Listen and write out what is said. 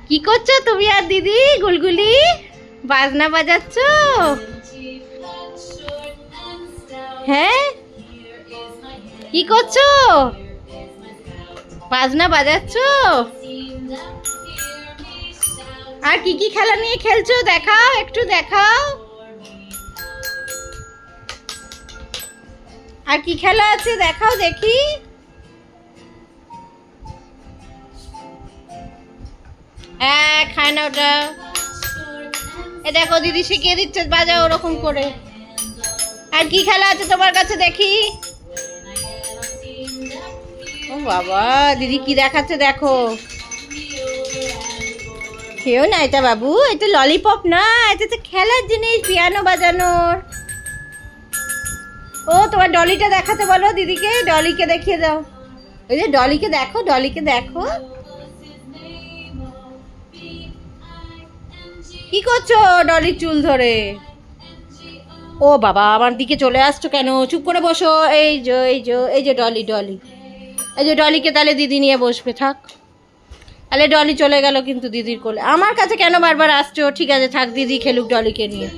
কি করছো তুমি আর দিদি? গুলগুলি বাজনা বাজাচ্ছ? হ্যাঁ, কি করছো? বাজনা বাজাচ্ছ? আর কি কি খেলা নিয়ে খেলছো দেখাও, একটু দেখাও। আর কি খেলা আছে দেখাও দেখি। হ্যাঁ, খায় না ওটা। এ দেখো দিদি শিখিয়ে দিচ্ছে, বাজাও ওরকম করে। আর কি খেলা আছে তোমার কাছে দেখি। ও বাবা, দিদি কি দেখাচ্ছে দেখো। খেও না এটা বাবু, এটা ললিপপ না, এটা তো খেলার জিনিস, পিয়ানো বাজানোর। ও তোমার ডলিটা দেখাতে বলো দিদিকে, ডলিকে দেখিয়ে দাও। ওই যে ডলিকে দেখো, ডলিকে দেখো। কি করছো ডলির চুল ধরে? ও বাবা, আমার দিকে চলে আসছো কেন? চুপ করে বসো। এই যে এই যে এই যে ডলি, ডলি, এই যে ডলিকে তাহলে দিদি নিয়ে বসবে, থাক। তাহলে ডলি চলে গেল কিন্তু দিদির কোলে। আমার কাছে কেন বারবার আসছো? ঠিক আছে থাক, দিদি খেলুক ডলিকে নিয়ে।